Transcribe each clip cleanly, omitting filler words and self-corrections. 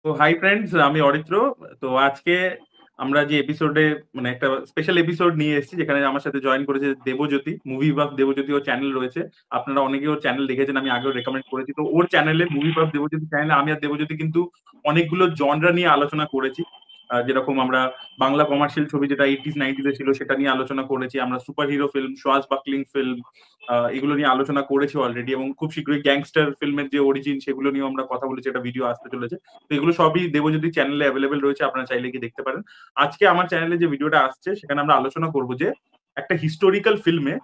তো hi friends, আমি অরিত্র। তো আজকে আমরা যে এপিসোডে মানে একটা স্পেশাল এপিসোড নিয়ে এসেছি, যেখানে আমার সাথে জয়েন করেছে দেবজ্যোতি, মুভি বাফ দেবজ্যোতি। ওর চ্যানেল রয়েছে, আপনারা অনেকে ওর চ্যানেল দেখেছেন, আমি আগেও রেকমেন্ড করেছি। তো ওর চ্যানেলে মুভি বাফ দেবজ্যোতি চ্যানেলে আমি আর দেবজ্যোতি কিন্তু অনেকগুলো জনরা নিয়ে আলোচনা করেছি। যেরকম আমরা বাংলা কমার্শিয়াল ছবি যেটা 80s 90s ছিল সেটা নিয়ে আলোচনা করেছি, আমরা super hero film, swashbuckling film, এগুলো নিয়ে আলোচনা করেছি অলরেডি। এবং খুব শীঘ্রই গ্যাংস্টার ফিল্মের যে অরিজিন সেগুলো নিয়ে আমরা কথা বলেছি, একটা ভিডিও আসতে চলেছে। তো এগুলো সবই দেবজ্যোতি চ্যানেলে অ্যাভেলেবেল রয়েছে, আপনারা চাইলে কি দেখতে পারেন। আজকে আমার চ্যানেলে যে ভিডিওটা আসছে সেখানে আমরা আলোচনা করব যে একটা হিস্টোরিক্যাল ফিল্মে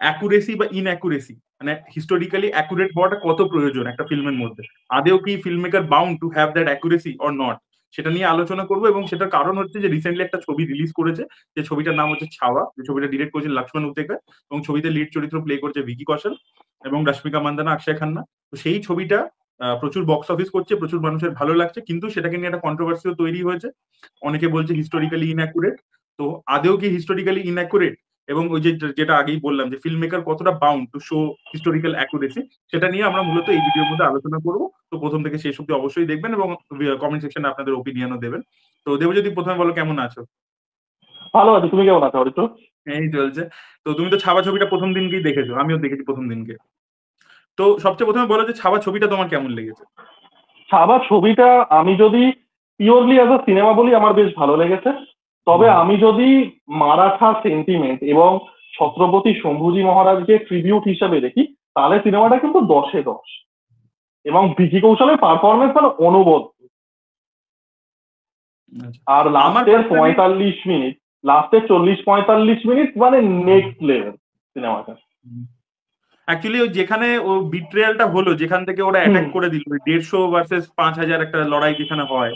অ্যাকুরেসি বা ইনঅ্যাকুরেসি, মানে হিস্টোরিক্যালি অ্যাকুরেট হওয়াটা কত প্রয়োজন একটা ফিল্মের মধ্যে। আদেও কি film maker bound to have that accuracy or not, সেটা নিয়ে আলোচনা করবো। এবং সেটার কারণ হচ্ছে যে রিসেন্টলি একটা ছবি রিলিজ করেছে, যে ছবিটার নাম হচ্ছে ছাওয়া, যে ছবিটা ডিরেক্ট করেছেন লক্ষ্মণ উতেকার, এবং ছবিতে লিড চরিত্র প্লে করছে ভিকি কৌশল এবং রশ্মিকা মান্দানা, অক্ষয় খান্না। তো সেই ছবিটা প্রচুর বক্স অফিস করছে, প্রচুর মানুষের ভালো লাগছে, কিন্তু সেটাকে নিয়ে একটা কন্ট্রোভার্সিও তৈরি হয়েছে। অনেকে বলছে হিস্টোরিক্যালি ইনঅ্যাকুরেট। তো আদেও কি হিস্টোরিক্যালি ইনঅ্যাকুরেট, এবং ওই যে যেটা আগেই বললাম যে ফিল্ম মেকার কতটা bound to show historical accuracy, সেটা নিয়ে আমরা মূলত এই ভিডিওর মধ্যে আলোচনা করব। তো প্রথম থেকে শেষ অব্দি অবশ্যই দেখবেন এবং কমেন্ট সেকশনে আপনাদের ওপিনিয়নও দেবেন। তো দেবজ্যোতি, প্রথমে বলো কেমন আছো? ভালো আছি। তুমি কেমন আছো অরিত্র? এই চলছে। তো তুমি তো ছাবা ছবিটা প্রথম দিনকেই দেখেছো, আমিও দেখেছি প্রথম দিনকে। তো সবচেয়ে প্রথমে বলো যে ছাবা ছবিটা তোমার কেমন লেগেছে? সাবা ছবিটা আমি যদি পিওরলি অ্যাজ আ সিনেমা বলি, আমার বেশ ভালো লেগেছে। তবে হুম। আমি যদি মারাঠা সেন্টিমেন্ট এবং ছত্রপতি শম্ভুজি মহারাজকে ট্রিবিউট হিসেবে দেখি, তাহলে সিনেমাটা কিন্তু 10-এ 10। এবং ভিকি কৌশলের পারফরমেন্স মানে অনবদ্য। আচ্ছা। আর আমার লাস্টের পার্সোনালি 45 মিনিট, লাস্টের 40-45 মিনিট মানে নেক্সট লেভেল সিনেমাটা। অ্যাকচুয়ালি যেখানে ও বিট্রেয়ালটা হলো, যেখান থেকে ওরা হুম। অ্যাটাক করে দিল, 150 ভার্সেস 5000 একটা লড়াই যেখানে হয়,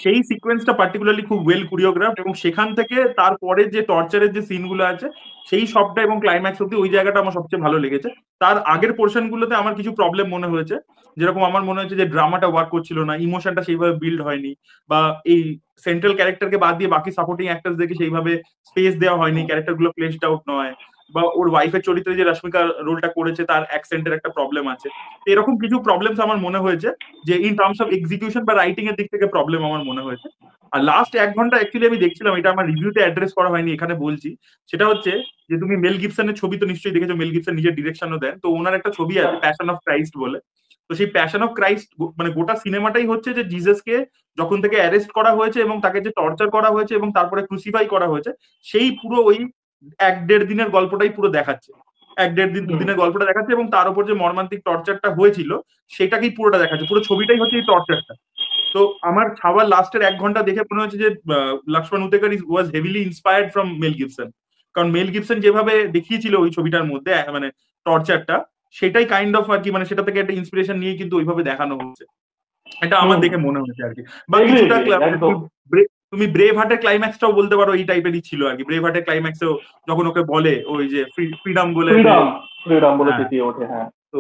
সেই সিকোয়েন্সটা পার্টিকুলারলি খুব ওয়েল কোরিওগ্রাফ। এবং সেখান থেকে তারপরে যে টর্চারের যে সিনগুলো আছে, সেই সবটা এবং ক্লাইম্যাক্স অব্দি ওই জায়গাটা আমার সবচেয়ে ভালো লেগেছে। তার আগের পোর্শন গুলোতে আমার কিছু প্রবলেম মনে হয়েছে। যেরকম আমার মনে হয়েছে যে ড্রামাটা ওয়ার্ক করছিল না, ইমোশনটা সেইভাবে বিল্ড হয়নি, বা এই সেন্ট্রাল ক্যারেক্টারকে বাদ দিয়ে বাকি সাপোর্টিং অ্যাক্টার্সদেরকে সেইভাবে স্পেস দেওয়া হয়নি, ক্যারেক্টার গুলো ফ্লেশড আউট নয়। বা ওর ওয়াইফের চরিত্রে যে রশ্মিকা রোলটা করেছে তার অ্যাকসেন্টের একটা প্রবলেম আছে। তো এরকম কিছু প্রবলেমস আমার মনে হয়েছে, যে ইন টার্মস অফ এক্সিকিউশন বা রাইটিং এর দিক থেকে প্রবলেম আমার মনে হয়েছে। আর লাস্ট 1 ঘন্টা অ্যাকচুয়ালি আমি দেখছিলাম, এটা আমার রিভিউতে অ্যাড্রেস করা হয়নি, এখানে বলছি। সেটা হচ্ছে যে তুমি মেল গিবসনের ছবি তো নিশ্চয়ই দেখেছো, মেল গিবসন নিজের ডিরেকশনও দেন। তো ওনার একটা ছবি আছে প্যাশন অফ ক্রাইস্ট বলে। তো সেই প্যাশন অফ ক্রাইস্ট মানে গোটা সিনেমাটাই হচ্ছে যে জিজাসকে যখন থেকে অ্যারেস্ট করা হয়েছে এবং তাকে যে টর্চার করা হয়েছে এবং তারপরে ক্রুসিফাই করা হয়েছে, সেই পুরো ওই 1-1.5 দিনের গল্পটাই পুরো দেখাচ্ছে। 1-1.5 দিনের গল্পটা দেখাচ্ছে এবং তার উপর যে মর্মান্তিক টর্চারটা হয়েছিল সেটাকেই পুরোটা দেখাচ্ছে। পুরো ছবিটাই হচ্ছে এই টর্চারটা। তো আমার ছাওয়ার লাস্টের 1 ঘন্টা দেখে মনে হচ্ছে যে Laxman Utekar was heavily inspired from Mel Gibson. কারণ মেল গিবসন যেভাবে দেখিয়েছিল ওই ছবিটার মধ্যে মানে টর্চারটা, সেটাই কাইন্ড অফ আর কি, মানে সেটা থেকে একটা ইন্সপিরেশন নিয়ে কিন্তু ওইভাবে দেখানো হচ্ছে। এটা আমার হুম। দেখে মনে হয়েছে আর কি। বা এগ্রি কিছুটা এগ্রি একদম। তুমি ব্রেভ হার্টের ক্লাইম্যাক্সটাও বলতে পারো এই টাইপেরই ছিল আর কি। ব্রেভ হার্টের ক্লাইম্যাক্সেও যখন ওকে বলে ওই যে ফ্রিডম বলে যে, ফ্রিডম, ফ্রিডম বলে হ্যাঁ, চেঁচিয়ে ওঠে, হ্যাঁ। তো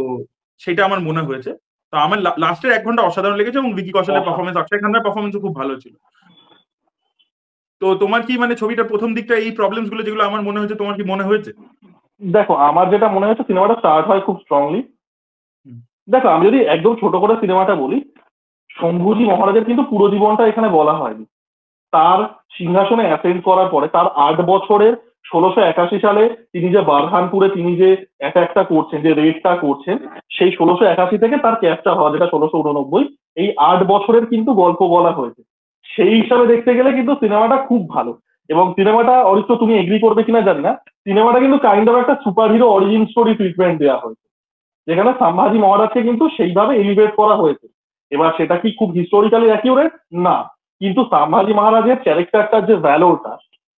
সেটা আমার মনে হয়েছে। তো আমার লাস্টের 1 ঘন্টা অসাধারণ লেগেছে, এবং ভিকি কৌশলের অসাম। পারফরমেন্স, অক্ষয় খান্নার পারফরমেন্সও খুব ভালো ছিল। তো তোমার কি মানে ছবিটার প্রথম দিকটা এই প্রবলেমস গুলো যেগুলো আমার মনে হয়েছে, তোমার কি মনে হয়েছে? দেখো, আমার যেটা মনে হচ্ছে, সিনেমাটা স্টার্ট হয় খুব স্ট্রংলি। হুম। দেখো, আমি যদি একদম ছোট করে সিনেমাটা বলি, শম্ভুজি মহারাজের কিন্তু পুরো জীবনটা এখানে বলা হয়নি। তার সিংহাসনে অ্যাসেন্ড করার পরে তার 8 বছরের 1681 সালে তিনি যে বারহানপুরে তিনি যে অ্যাটাকটা করছেন, যে রেডটা করছেন, সেই 1681 থেকে তার ক্যাপচার হওয়া, যেটা 1689, এই 8 বছরের কিন্তু গল্প বলা হয়েছে। সেই হিসাবে দেখতে গেলে কিন্তু সিনেমাটা খুব ভালো। এবং সিনেমাটা, অরিত্র তুমি এগ্রি করবে কিনা জানি না, সিনেমাটা কিন্তু কাইন্ড অফ একটা super hero origin story treatment দেওয়া হয়েছে, যেখানে সম্ভাজি মহারাজকে কিন্তু সেইভাবে এলিভেট করা হয়েছে। এবার সেটা কি খুব হিস্টোরিক্যালি অ্যাকিউরেট? না। কিন্তু সম্ভাজি মহারাজের ক্যারেক্টারটার যে ভ্যালোটা,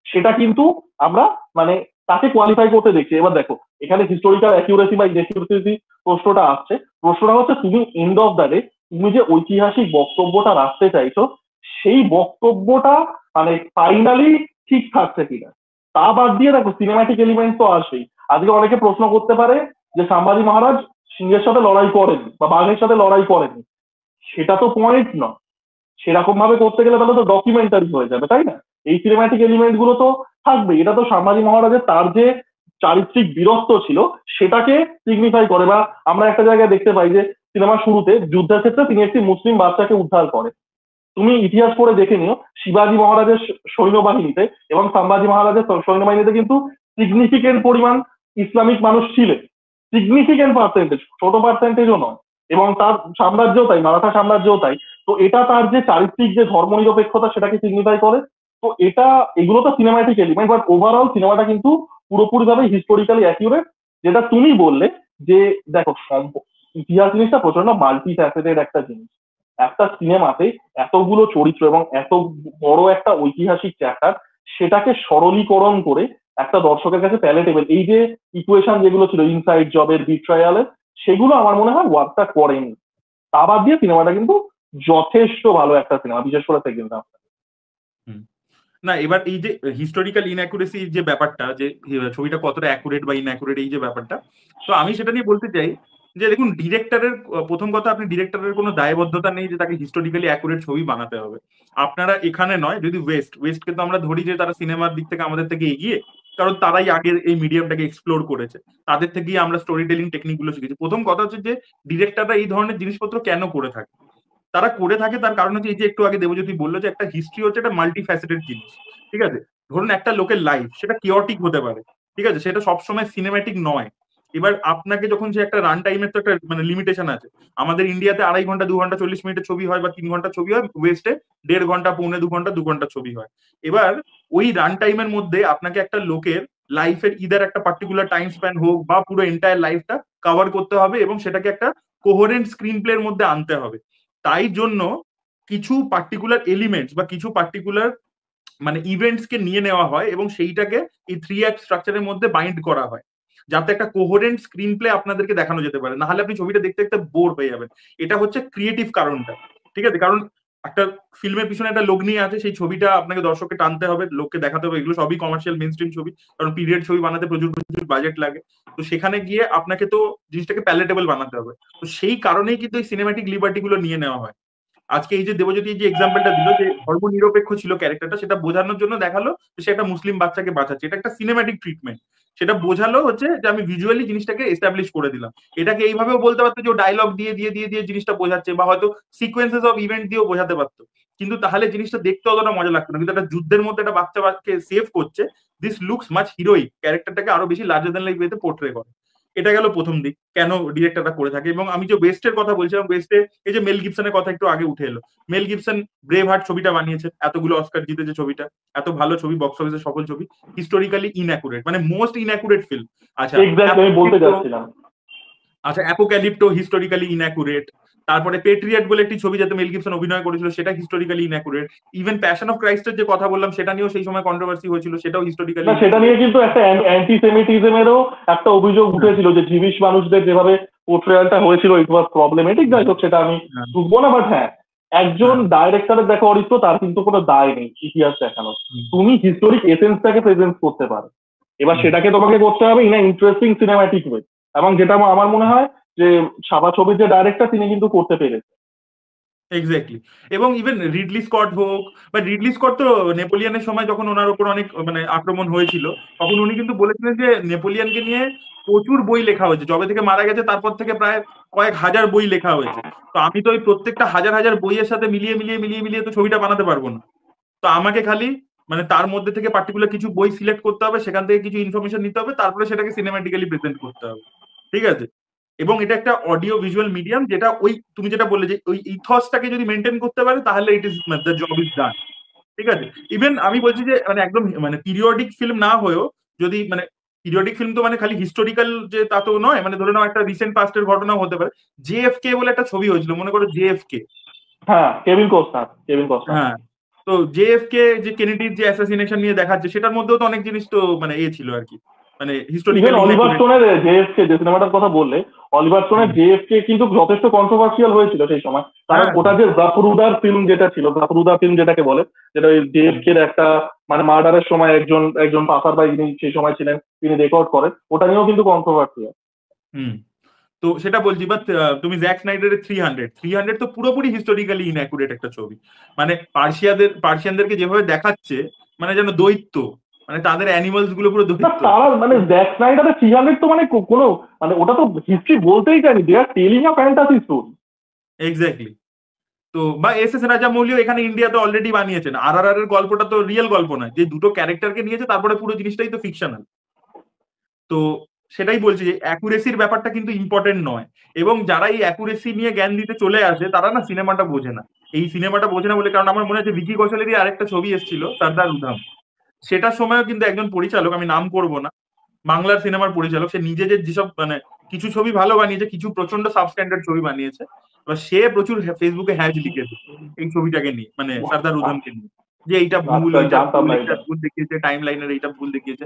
সেটা কিন্তু আমরা মানে তাকে কোয়ালিফাই করতে দেখছি। এবার দেখো, এখানে হিস্টোরিক্যাল অ্যাকিউরেসি বা ইনঅ্যাকিউরেসি প্রশ্নটা আসছে। প্রশ্নটা হচ্ছে, তুমি এন্ড অফ দ্য ডে তুমি যে ঐতিহাসিক বক্তব্যটা রাখতে চাইছো, সেই বক্তব্যটা মানে ফাইনালি ঠিক থাকছে কিনা। তা বাদ দিয়ে দেখো, সিনেমাটিক এলিমেন্ট তো আসবেই। আজকে অনেকে প্রশ্ন করতে পারে যে সম্ভাজি মহারাজ সিংহের সাথে লড়াই করেনি বা বাঘের সাথে লড়াই করেনি। সেটা তো পয়েন্ট নয়। সেরকম ভাবে করতে গেলে তাহলে তো ডকুমেন্টারি হয়ে যাবে, তাই না? এই সিনেম্যাটিক এলিমেন্ট গুলো তো থাকবে। এটা তো সম্ভাজি মহারাজের তার যে চারিত্রিক বীরত্ব ছিল সেটাকে সিগনিফাই করে। বা আমরা একটা জায়গায় দেখতে পাই যে সিনেমার শুরুতে যুদ্ধের ক্ষেত্রে তিনি একটি মুসলিম বাচ্চাকে উদ্ধার করেন। তুমি ইতিহাস পড়ে দেখে নিও, শিবাজী মহারাজের সৈন্যবাহিনীতে এবং সম্ভাজি মহারাজের সৈন্যবাহিনীতে কিন্তু সিগনিফিকেন্ট পরিমাণ ইসলামিক মানুষ ছিলেন, সিগনিফিকেন্ট পার্সেন্টেজ, ছোট পার্সেন্টেজও নয়। এবং তার সাম্রাজ্যও তাই, মারাঠা সাম্রাজ্যও তাই। তো এটা তার যে চারিত্রিক যে ধর্মনিরপেক্ষতা সেটাকে সিগনিফাই করে। তো এগুলো তো সিনেমাটিক এলিমেন্ট, বাট ওভারঅল সিনেমাটা কিন্তু পুরোপুরিভাবে হিস্টোরিক্যালি অ্যাকিউরেট। যেটা তুমি বললে যে দেখো, ইতিহাস জিনিসটা প্রচন্ড মাল্টি ফ্যাসেটেড একটা জিনিস। একটা সিনেমাতে এতগুলো চরিত্র এবং এত বড় একটা ঐতিহাসিক চ্যাপ্টার, সেটাকে সরলীকরণ করে একটা দর্শকের কাছে প্যালেটেবল, এই যে ইকুয়েশন যেগুলো ছিল ইনসাইড জবের, বিট্রায়ালের, সেগুলো আমার মনে হয় ওয়ার্কটা করেনি। তা বাদ দিয়ে সিনেমাটা কিন্তু যথেষ্ট ভালো একটা সিনেমা, বিশেষ করে সেকেন্ড হাফ। না, এবার এই যে হিস্টোরিক্যাল ইনঅ্যাকুরেসি যে ব্যাপারটা, যে ছবিটা কতটা অ্যাকুরেট বা ইনঅ্যাকুরেট, এই যে ব্যাপারটা, তো আমি সেটা নিয়ে বলতে চাই যে দেখুন, ডিরেক্টরের প্রথম কথা, আপনি ডিরেক্টরের কোনো দায়বদ্ধতা নেই যে তাকে হিস্টোরিক্যালি অ্যাকুরেট ছবি বানাতে হবে। আপনারা এখানে নয়, যদি ওয়েস্টকে তো আমরা ধরি যে তারা সিনেমার দিক থেকে আমাদের থেকে এগিয়ে, কারণ তারাই আগে এই মিডিয়ামটাকে এক্সপ্লোর করেছে, তাদের থেকেই আমরা স্টোরি টেলিং টেকনিক গুলো শিখেছি। প্রথম কথা হচ্ছে যে ডিরেক্টররা এই ধরনের জিনিসপত্র কেন করে থাকে, তারা করে থাকে তার কারণ হচ্ছে এই যে একটু আগে দেবজ্যোতি বললো যে একটা হিস্ট্রি হচ্ছে একটা মাল্টি ফ্যাসেটেড জিনিস। ঠিক আছে, ধরুন একটা লোকের লাইফ, সেটা কিওটিক হতে পারে, ঠিক আছে, সেটা সবসময় সিনেম্যাটিক নয়। এবার আপনাকে যখন যে একটা রান টাইমের তো একটা মানে লিমিটেশন আছে, আমাদের ইন্ডিয়াতে 2.5 ঘন্টা 2 ঘন্টা 40 মিনিটের ছবি হয় বা 3 ঘন্টা ছবি হয়, ওয়েস্টে 1.5 ঘন্টা, 1.25 ঘন্টা, 2 ঘন্টা ছবি হয়। এবার ওই রান টাইমের মধ্যে আপনাকে একটা লোকের লাইফের ইদার একটা পার্টিকুলার টাইম স্প্যান হোক বা পুরো এন্টায়ার লাইফটা কভার করতে হবে এবং সেটাকে একটা কোহেরেন্ট স্ক্রিন প্লের মধ্যে আনতে হবে। তাই জন্য কিছু পার্টিকুলার এলিমেন্টস বা কিছু পার্টিকুলার মানে ইভেন্টস কে নিয়ে নেওয়া হয় এবং সেইটাকে এই 3 অ্যাক্ট স্ট্রাকচারের মধ্যে বাইন্ড করা হয়, যাতে একটা কোহেরেন্ট স্ক্রিন প্লে আপনাদেরকে দেখানো যেতে পারে। না হলে আপনি ছবিটা দেখতে দেখতে বোর হয়ে যাবেন। এটা হচ্ছে ক্রিয়েটিভ কারণটা, ঠিক আছে, কারণ একটা ফিল্মের পিছনে একটা লোক নিয়ে আছে, সেই ছবিটা আপনাকে দর্শককে টানতে হবে, লোককে দেখাতে হবে। এগুলো সবই কমার্শিয়াল মেইন স্ট্রিম ছবি, কারণ পিরিয়ড ছবি বানাতে প্রচুর প্রচুর বাজেট লাগে। তো সেখানে গিয়ে আপনাকে তো জিনিসটাকে প্যালেটেবল বানাতে হবে। তো সেই কারণেই কিন্তু এই সিনেম্যাটিক লিবার্টি গুলো নিয়ে নেওয়া হয়। আজকে এই যে দেবজ্যোতি যে এক্সাম্পলটা দিল যে ধর্ম নিরপেক্ষ ছিল ক্যারেক্টারটা, সেটা বোঝানোর জন্য দেখালো যে সে একটা মুসলিম বাচ্চাকে বাঁচাচ্ছে, এটা একটা সিনেম্যাটিক ট্রিটমেন্ট। সেটা বোঝালো হচ্ছে যে আমি ভিজুয়ালি জিনিসটাকে এস্টাবলিশ করে দিলাম। এটাকে এইভাবেও বলতে পারতো যে ডায়লগ দিয়ে দিয়ে দিয়ে দিয়ে জিনিসটা বোঝাচ্ছে, বা হয়তো সিকোয়েন্সেস অফ ইভেন্ট দিয়েও বোঝাতে পারতো, কিন্তু তাহলে জিনিসটা দেখতে অতটা মজা লাগতো না। কিন্তু একটা যুদ্ধের মধ্যে একটা বাচ্চাকে সেভ করছে, দিস লুকস মাচ হিরোইক, ক্যারেক্টারটাকে আরো বেশি লার্জার দ্যান লাইফ ওয়েতে পোর্ট্রে করে। এটা গেল প্রথম দিক, কেন ডিরেক্টরটা করে থাকে। এবং আমি যে ওয়েস্টের কথা বলছিলাম, ওয়েস্টে এই যে মেল গিবসনের কথা একটু আগে উঠে এলো, মেল গিবসন ব্রেভ হার্ট ছবিটা বানিয়েছে, এতগুলো অস্কার জিতেছে ছবিটা, এত ভালো ছবি, বক্স অফিসে সফল ছবি, হিস্টোরিক্যালি ইনঅ্যাকুরেট, মানে মোস্ট ইনঅ্যাকুরেট ফিল্ম। আচ্ছা, এক্স্যাক্টলি আমি বলতে যাচ্ছিলাম। আচ্ছা, অ্যাপোক্যালিপ্টো হিস্টোরিক্যালি ইনঅ্যাকুরেট। তারপরে পেট্রিয়ট বলে একটি ছবি যাতে মেল গিবসন অভিনয় করেছিল, সেটা হিস্টোরিক্যালি ইনঅ্যাকুরেট। ইভেন প্যাশন অফ ক্রাইস্টের যে কথা বললাম, সেটা নিয়েও সেই সময় কন্ট্রোভার্সি হয়েছিল, সেটাও হিস্টোরিক্যালি। না, সেটা নিয়ে কিন্তু একটা অ্যান্টিসেমিটিজমেরও একটা অভিযোগ উঠেছিল যে জিউস মানুষদের যেভাবে পোর্ট্রেয়ালটা হয়েছিল, ইট ওয়াজ প্রবলেমেটিক। যাই হোক, সেটা আমি বুঝবো না। বাট হ্যাঁ, একজন ডাইরেক্টরের দেখা অরিত্র, তার কিন্তু কোনো দায় নেই ইতিহাস দেখানো। তুমি হিস্টোরিক এসেন্সটাকে প্রেজেন্ট করতে পারো, এবার সেটাকে তোমাকে করতে হবে ইন ইন্টারেস্টিং সিনেম্যাটিক ওয়ে। এবং যেটা আমার মনে হয় যে সাদা ছবির যে ডাইরেক্টর, তিনি কিন্তু করতে পেরেছে। এক্স্যাক্টলি। এবং ইভেন রিডলি স্কট হোক, বা রিডলি স্কট তো নেপোলিয়ানের সময় যখন ওনার উপর অনেক মানে আক্রমণ হয়েছিল, তখন উনি কিন্তু বলেছিলেন যে নেপোলিয়ানকে নিয়ে প্রচুর বই লেখা হয়েছে, যবে থেকে মারা গেছে তারপর থেকে প্রায় কয়েক হাজার বই লেখা হয়েছে। তো আমি তো ওই প্রত্যেকটা হাজার হাজার বইয়ের সাথে মিলিয়ে মিলিয়ে মিলিয়ে মিলিয়ে তো ছবিটা বানাতে পারবো না। তো আমাকে খালি মানে তার মধ্যে থেকে পার্টিকুলার কিছু বই সিলেক্ট করতে হবে, সেখান থেকে কিছু ইনফরমেশন নিতে হবে, তারপরে সেটাকে সিনেম্যাটিক্যালি প্রেজেন্ট করতে হবে, ঠিক আছে। এবং এটা একটা অডিও ভিজুয়াল মিডিয়াম, যেটা ওই তুমি যেটা বললে যে ওই ইথসটাকে যদি মেনটেন করতে পারে, তাহলে it is the job is done, ঠিক আছে। ইভেন আমি বলছি যে মানে একদম মানে পিরিয়ডিক ফিল্ম না হয়েও, যদি মানে পিরিয়ডিক ফিল্ম তো মানে খালি হিস্টোরিক্যাল যে তা তো নয়, মানে ধরে নাও একটা রিসেন্ট পাস্টের ঘটনাও হতে পারে। জেএফকে বলে একটা ছবি হয়েছিল, মনে করো জেএফকে। হ্যাঁ, কেভিন কস্টার। হ্যাঁ, তো জেএফকে যে কেনেডির যে অ্যাসাসিনেশন নিয়ে দেখাচ্ছে, সেটার মধ্যেও তো অনেক জিনিস তো মানে ছিল আর কি, মানে ইভেন হিস্টোরিক্যালি অলিভার স্টোনের জেএফকে, যে সিনেমাটার কথা বললে, অলিভার স্টোনের জেএফকে কিন্তু যথেষ্ট কন্ট্রোভার্সিয়াল হয়েছিল সেই সময়। কারণ ওটা যে জাফরুদার ফিল্ম যেটা ছিল, জাফরুদা ফিল্ম যেটাকে বলে, যেটা ওই জেএফকে এর একটা মানে মার্ডারের সময় একজন পাসার বাই যিনি সেই সময় ছিলেন, তিনি রেকর্ড করেন, ওটা নিয়েও কিন্তু কন্ট্রোভার্সিয়াল। তো সেটা বলছি। বাট তুমি জ্যাক স্নাইডারের 300 তো পুরোপুরি হিস্টোরিক্যালি ইনঅ্যাকুরেট একটা ছবি। মানে পার্সিয়ানদেরকে যেভাবে দেখাচ্ছে, মানে যেন দৈত্য, মানে তাদের অ্যানিমালস গুলো পুরো দৈত্য। তারা মানে জ্যাক স্নাইডারের 300 তো মানে কোনো মানে ওটা তো হিস্ট্রি বলতেই চাইনি, they are telling a fantasy story. Exactly. তো বা এস এস রাজামৌলিও এখানে ইন্ডিয়াতে অলরেডি বানিয়েছেন। RRR এর গল্পটা তো রিয়েল গল্প নয়, যে দুটো ক্যারেক্টারকে নিয়েছে তারপরে পুরো জিনিসটাই তো ফিকশনাল। তো সেটাই বলছি যে অ্যাকুরেসির ব্যাপারটা কিন্তু ইম্পর্টেন্ট নয়। এবং যারা এই অ্যাকুরেসি নিয়ে জ্ঞান দিতে চলে আসে তারা না সিনেমাটা বোঝে না। এই সিনেমাটা বোঝে না বলে, কারণ আমার মনে আছে ভিকি কৌশলেরই আরেকটা ছবি এসেছিল সর্দার উধাম, সেটার সময়ও কিন্তু একজন পরিচালক, আমি নাম করব না, বাংলার সিনেমার পরিচালক, সে নিজে যে যেসব মানে কিছু ছবি ভালো বানিয়েছে, কিছু প্রচন্ড সাবস্ট্যান্ডার্ড ছবি বানিয়েছে, এবার সে প্রচুর ফেসবুকে হ্যাজ লিখেছে এই ছবিটাকে নিয়ে, মানে সর্দার উধামকে নিয়ে, যে এইটা ভুল, আচ্ছা, ওইটা জানতাম ভুল, না এইটা এটা। ভুল দেখিয়েছে, টাইম লাইনের এইটা ভুল দেখিয়েছে।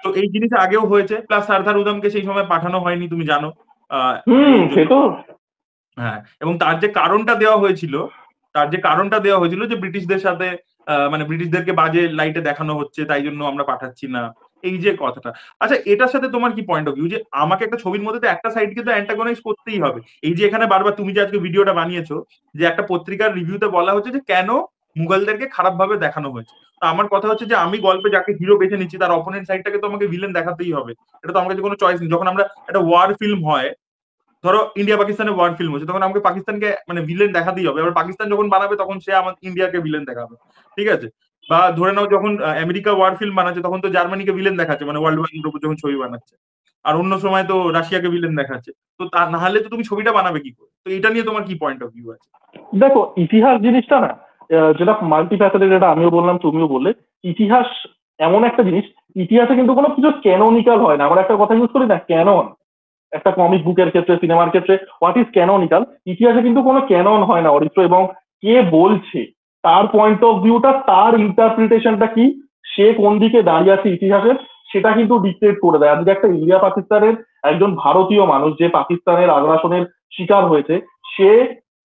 তো এই জিনিস আগেও হয়েছে, প্লাস সর্দার উধামকে সেই সময় পাঠানো হয়নি, তুমি জানো। এই সে জন্য তো। হ্যাঁ, এবং তার যে কারণটা দেওয়া হয়েছিল, যে ব্রিটিশদের সাথে মানে ব্রিটিশদেরকে বাজে লাইটে দেখানো হচ্ছে, তাই জন্য আমরা পাঠাচ্ছি না, এই যে কথাটা। আচ্ছা, এটার সাথে তোমার কি পয়েন্ট অফ ভিউ, যে আমাকে একটা ছবির মধ্যে তো একটা সাইডকে তো অ্যান্টাগনাইজ করতেই হবে। এই যে এখানে বারবার তুমি যে আজকে ভিডিওটা বানিয়েছো, যে একটা পত্রিকার রিভিউতে বলা হচ্ছে যে কেন মুঘলদেরকে খারাপ ভাবে দেখানো হয়েছে। তো আমার কথা হচ্ছে যে আমি গল্পে যাকে হিরো বেছে নিচ্ছি তার অপোনেন্ট সাইডটাকে তো আমাকে ভিলেন দেখাতেই হবে। এটা তো আমার কাছে কোনো চয়েস নেই। যখন আমরা একটা ওয়ার ফিল্ম হয়, ধরো ইন্ডিয়া পাকিস্তানের ওয়ার ফিল্ম হচ্ছে, তখন আমাকে পাকিস্তানকে মানে ভিলেন দেখাতেই হবে। এবার পাকিস্তান যখন বানাবে তখন সে আমার ইন্ডিয়াকে ভিলেন দেখাবে, ঠিক আছে? বা ধরে নাও যখন আমেরিকা ওয়ার ফিল্ম বানাচ্ছে তখন তো জার্মানিকে ভিলেন দেখাচ্ছে, মানে ওয়ার্ল্ড ওয়ার উপর যখন ছবি বানাচ্ছে। আর অন্য সময় তো রাশিয়াকে ভিলেন দেখাচ্ছে। তো তা না হলে তো তুমি ছবিটা বানাবে কি করে? তো এটা নিয়ে তোমার কি পয়েন্ট অফ ভিউ আছে? দেখো, ইতিহাস জিনিসটা না, যেটা মাল্টিফ্যাসেটেড, যেটা আমিও বললাম তুমিও বললে, ইতিহাস এমন একটা জিনিস, ইতিহাসে কিন্তু কোনো কিছু ক্যানোনিক্যাল হয় না। আমরা একটা কথা ইউজ করি না, ক্যানন, একটা কমিক বুকের ক্ষেত্রে, সিনেমার ক্ষেত্রে, হোয়াট ইজ ক্যানোনিক্যাল। ইতিহাসে কিন্তু কোনো ক্যানন হয় না অরিত্র, এবং কে বলছে, তার পয়েন্ট অফ ভিউটা, তার ইন্টারপ্রিটেশনটা কি, সে কোন দিকে দাঁড়িয়ে আছে ইতিহাসের, সেটা কিন্তু ডিক্টেট করে দেয়। আজকে একটা ইন্ডিয়া পাকিস্তানের একজন ভারতীয় মানুষ যে পাকিস্তানের আগ্রাসনের শিকার হয়েছে, সে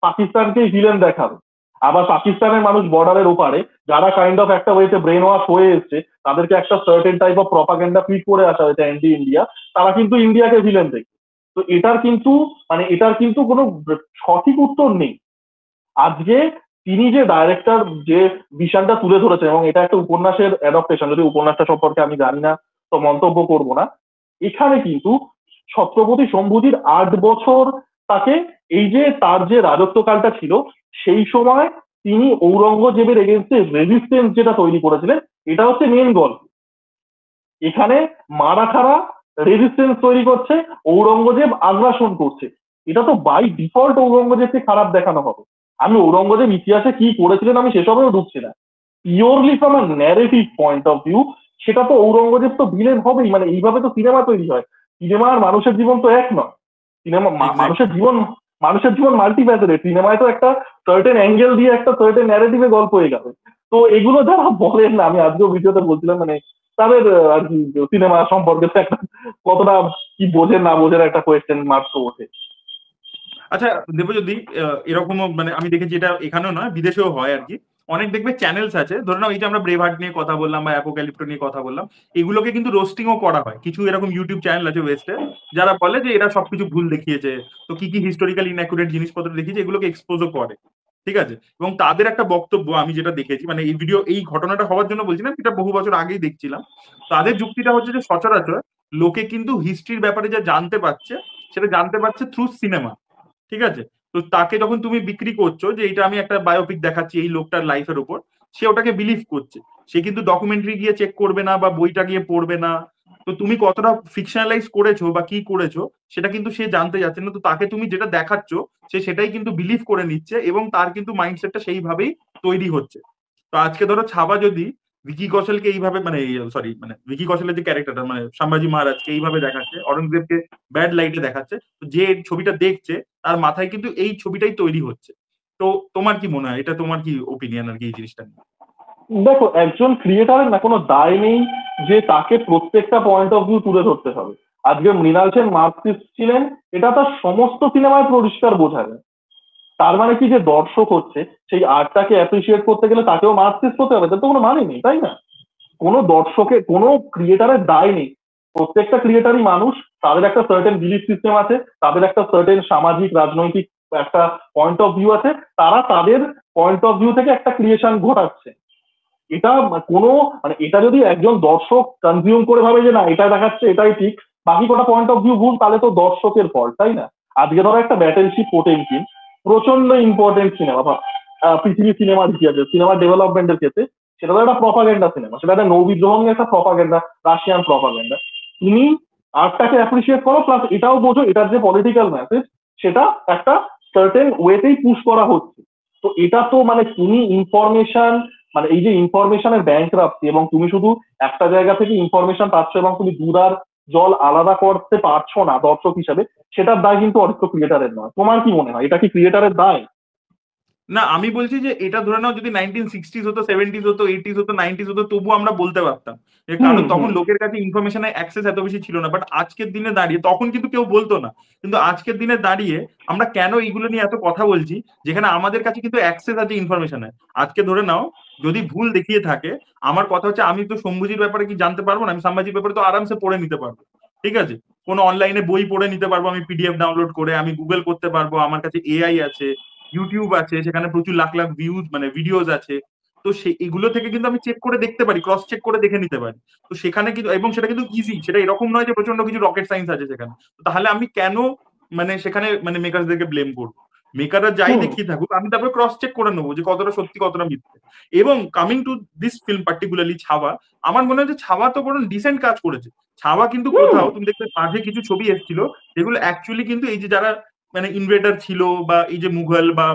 পাকিস্তানকে ভিলেন দেখাবে। আবার পাকিস্তানের মানুষ বর্ডারের ওপারে, যারা কাইন্ড অফ একটা ওয়েতে ব্রেন ওয়াশ হয়ে এসছে, তাদেরকে একটা certain type of propaganda feed করে আসা হয়েছে অ্যান্টি ইন্ডিয়া, তারা কিন্তু ইন্ডিয়াকে ভিলেন দেখে। তো এটার কিন্তু কোনো সঠিক উত্তর নেই। আজকে তিনি যে ডাইরেক্টর, যে বিষয়টা তুলে ধরেছে, এবং এটা একটা উপন্যাসের অ্যাডাপ্টেশন, যদি উপন্যাসটা সম্পর্কে আমি জানি না তো মন্তব্য করব না, এখানে কিন্তু ছত্রপতি শম্ভুজির 8 বছর তাকে, এই যে তার যে রাজত্বকালটা ছিল, সেই সময় তিনি ঔরঙ্গজেবের এগেনস্টে রেজিস্টেন্স যেটা তৈরি করেছিলেন, এটা হচ্ছে মেন গল্প। এখানে মারাঠারা রেজিস্টেন্স তৈরি করছে, ঔরঙ্গজেব আগ্রাসন করছে। এটা তো বাই ডিফল্ট ঔরঙ্গজেবকে খারাপ দেখানো হবে। আমি ঔরঙ্গজেব ইতিহাসে কি করেছিলেন আমি সেসবেও ঢুকছি না, purely from a narrative point of view, সেটা তো ঔরঙ্গজেব তো ভিলেন হবেই। মানে এইভাবে তো সিনেমা তৈরি হয়। সিনেমা আর মানুষের জীবন তো এক নয়। Cinema exactly. মানুষের জীবন মাল্টিফ্যাসেটেড। সিনেমায় তো একটা সার্টেন অ্যাঙ্গেল দিয়ে একটা সার্টেন ন্যারেটিভে গল্প হয়ে যাবে। তো এগুলো যারা বলেন না, আমি আজকেও ভিডিওতে বলছিলাম, মানে তাদের আর কি সিনেমা সম্পর্কে তো একটা কতটা কি বোঝেন না বোঝেন একটা কোয়েশ্চেন মার্ক তো ওঠে। আচ্ছা দেবজ্যোতি, এরকমও মানে আমি দেখেছি, এটা এখানেও নয় বিদেশেও হয় আর কি। অনেক দেখবে চ্যানেলস আছে, ধরে নাও এই যে আমরা ব্রেভহার্ট নিয়ে কথা বললাম বা অ্যাপোক্যালিপ্টো নিয়ে কথা বললাম, এগুলোকে কিন্তু রোস্টিংও করা হয়। কিছু এরকম ইউটিউব চ্যানেল আছে ওয়েস্টে, যারা বলে যে এরা সবকিছু ভুল দেখিয়েছে, তো কি কি হিস্টোরিক্যাল ইনঅ্যাকুরেট জিনিসপত্র দেখিয়েছে, এগুলোকে এক্সপোজও করে, ঠিক আছে? এবং তাদের একটা বক্তব্য আমি যেটা দেখেছি, মানে এই ঘটনাটা হওয়ার জন্য বলছি না, এটা বহু বছর আগেই দেখছিলাম। তাদের যুক্তিটা হচ্ছে যে সচরাচর লোকে কিন্তু হিস্ট্রির ব্যাপারে যা জানতে পারছে, সেটা জানতে পারছে থ্রু সিনেমা, ঠিক আছে? তো তাকে যখন তুমি বিক্রি করছো যে এটা আমি একটা বায়োপিক দেখাচ্ছি এই লোকটার লাইফের উপর, সে ওটাকে বিলিভ করছে। সে কিন্তু ডকুমেন্টারি গিয়ে চেক করবে না বা বইটা গিয়ে পড়বে না। তো তুমি কতটা ফিকশনালাইজ করেছো বা কি করেছো সেটা কিন্তু সে জানতে যাচ্ছে না। তো তাকে তুমি যেটা দেখাচ্ছ সে সেটাই কিন্তু বিলিভ করে নিচ্ছে, এবং তার কিন্তু মাইন্ডসেটটা সেইভাবেই তৈরি হচ্ছে। তো আজকে ধরো ছাবা যদি ভিকি কৌশলকে এইভাবে, মানে সরি, মানে ভিকি কৌশলের যে ক্যারেক্টারটা, মানে সম্ভাজি মহারাজকে এইভাবে দেখাচ্ছে, অরঙ্গজেবকে ব্যাড লাইটে দেখাচ্ছে, তো যে ছবিটা দেখছে তার মাথায় কিন্তু এই ছবিটাই তৈরি হচ্ছে। তো তোমার কি মনে হয়, এটা তোমার কি ওপিনিয়ন আর কি এই জিনিসটা নিয়ে? দেখো, একজন ক্রিয়েটারের না কোনো দায় নেই যে তাকে প্রত্যেকটা পয়েন্ট অফ ভিউ তুলে ধরতে হবে। আজকে মৃণাল সেন মার্কসিস্ট ছিলেন, এটা তার সমস্ত সিনেমায় পরিষ্কার বোঝা যায়। তার মানে কি, যে দর্শক হচ্ছে সেই আর্টটাকে অ্যাপ্রিসিয়েট করতে গেলে তাকেও মার্কসিস্ট হতে হবে? তার তো কোনো মানে নেই, তাই না? কোনো দর্শকের, কোনো ক্রিয়েটারের দায় নেই। প্রত্যেকটা ক্রিয়েটারই মানুষ, তাদের একটা সার্টেন বিলিফ সিস্টেম আছে, তাদের একটা সার্টেন সামাজিক রাজনৈতিক একটা পয়েন্ট অফ ভিউ আছে, তারা তাদের পয়েন্ট অফ ভিউ থেকে একটা ক্রিয়েশন ঘটাচ্ছে। এটা কোনো, মানে এটা যদি একজন দর্শক কনজিউম করে ভাবে যে না এটা দেখাচ্ছে এটাই ঠিক, বাকি কটা পয়েন্ট অফ ভিউ ভুল, তাহলে তো দর্শকের ফল্ট, তাই না? আজকে ধরো একটা ব্যাটেলশিপ পোটেনশিপ, প্রচন্ড ইম্পর্টেন্ট সিনেমা বা পৃথিবী সিনেমার ইতিহাসে, সিনেমার ডেভেলপমেন্টের ক্ষেত্রে সেটা তো একটা প্রপাগেন্ডা সিনেমা, সেটা একটা নৌবিদ্রোহ নিয়ে একটা প্রপাগেন্ডা, রাশিয়ান প্রপাগেন্ডা। তুমি আর্টটাকে অ্যাপ্রিসিয়েট করো, প্লাস এটাও বোঝো এটার যে পলিটিক্যাল মেসেজ সেটা একটা সার্টেন ওয়েতেই পুশ করা হচ্ছে। তো এটা তো মানে তুমি ইনফরমেশন, মানে এই যে ইনফরমেশনের ব্যাংক্রাপ্সি, এবং তুমি শুধু একটা জায়গা থেকে ইনফরমেশন পাচ্ছ এবং তুমি দুধার জল আলাদা করতে পারছো না দর্শক হিসেবে, সেটার দায় কিন্তু অরিত্র ক্রিয়েটারের নয়। তোমার কি মনে হয় এটা কি ক্রিয়েটারের দায়? না, আমি বলছি যে এটা ধরে নাও যদি 1960s হতো, 70s হতো, 80s হতো, 90s হতো, তবুও আমরা বলতে পারতাম, যে কারণ তখন লোকের কাছে ইনফরমেশনের অ্যাক্সেস এত বেশি ছিল না। বাট আজকের দিনে দাঁড়িয়ে, তখন কিন্তু কেউ বলতো না, কিন্তু আজকের দিনে দাঁড়িয়ে আমরা কেন এইগুলো নিয়ে এত কথা বলছি, যেখানে আমাদের কাছে কিন্তু অ্যাক্সেস আছে ইনফরমেশনের। আজকে ধরে নাও যদি ভুল দেখিয়ে থাকে, আমার কথা হচ্ছে আমি তো শম্ভুজির ব্যাপারে কি জানতে পারবো না, আমি সাম্বাজির ব্যাপারে তো আরামসে পড়ে নিতে পারবো, ঠিক আছে? কোনো অনলাইনে বই পড়ে নিতে পারবো, আমি পিডিএফ ডাউনলোড করে, আমি গুগল করতে পারবো, আমার কাছে এআই আছে, ইউটিউব আছে, সেখানে প্রচুর লাখ লাখ ভিউজ মানে ভিডিওস আছে। তো এগুলো থেকে কিন্তু আমি চেক করে দেখতে পারি, ক্রস চেক করে দেখে নিতে পারি। তো সেখানে কিন্তু, এবং সেটা কিন্তু ইজি, সেটা এরকম নয় যে প্রচন্ড কিছু রকেট সায়েন্স আছে সেখানে। তাহলে আমি কেন মানে সেখানে মানে মেকারদেরকে ব্লেম করবো? মেকাররা যাই দেখিয়ে থাকুক, আমি তারপরে ক্রস চেক করে নেবো যে কতটা সত্যি কতটা মিথ্যে। এবং coming to this film particularly ছাওয়া, আমার মনে হয় যে ছাওয়া তো বরং ডিসেন্ট কাজ করেছে। ছাওয়া কিন্তু কোথাও তুমি দেখবে মাঝে কিছু ছবি এসেছিল যেগুলো অ্যাকচুয়ালি কিন্তু এই যে যারা মানে ইনভেডার ছিল, বা এই যে মুঘল বা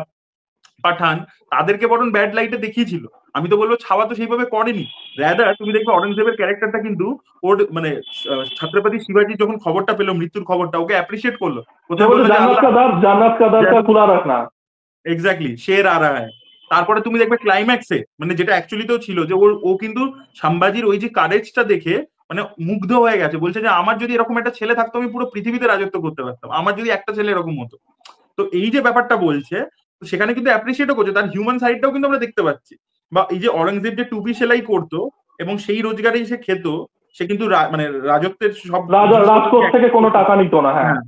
পাঠান, তাদেরকে বরং ব্যাড লাইটে দেখিয়েছিল। আমি তো বলবো ছাওয়া তো সেইভাবে করেনি। রাদার তুমি দেখবে অরঙ্গজেবের ক্যারেক্টারটা কিন্তু ওর মানে ছত্রপতি শিবাজি যখন খবরটা পেলো, মৃত্যুর খবরটা, ওকে অ্যাপ্রিসিয়েট করলো, কোথায় বললো যে আল্লাহ জান্নাত কা দরজা খোলা রাখনা। এক্স্যাক্টলি, শের আ রাহা হ্যায়। তারপরে তুমি দেখবে ক্লাইম্যাক্সে, মানে যেটা অ্যাকচুয়ালি তো ছিল, যে ও কিন্তু সাম্বাজির ওই যে কারেজটা দেখে মানে মুগ্ধ হয়ে গেছে, বলছে যে আমার যদি এরকম একটা ছেলে থাকতো আমি পুরো পৃথিবীতে রাজত্ব করতে পারতাম, আমার যদি একটা ছেলে এরকম হতো। তো এই যে ব্যাপারটা বলছে, তো সেখানে কিন্তু অ্যাপ্রিসিয়েটও করছে, তার হিউম্যান সাইডটাও কিন্তু আমরা দেখতে পাচ্ছি। বা এই যে অরঙ্গজেব যে টুপি সেলাই করতো এবং সেই রোজগারেই সে খেত, সে কিন্তু মানে রাজত্বের সব রাজকোষ থেকে কোনো টাকা নিত না। হ্যাঁ,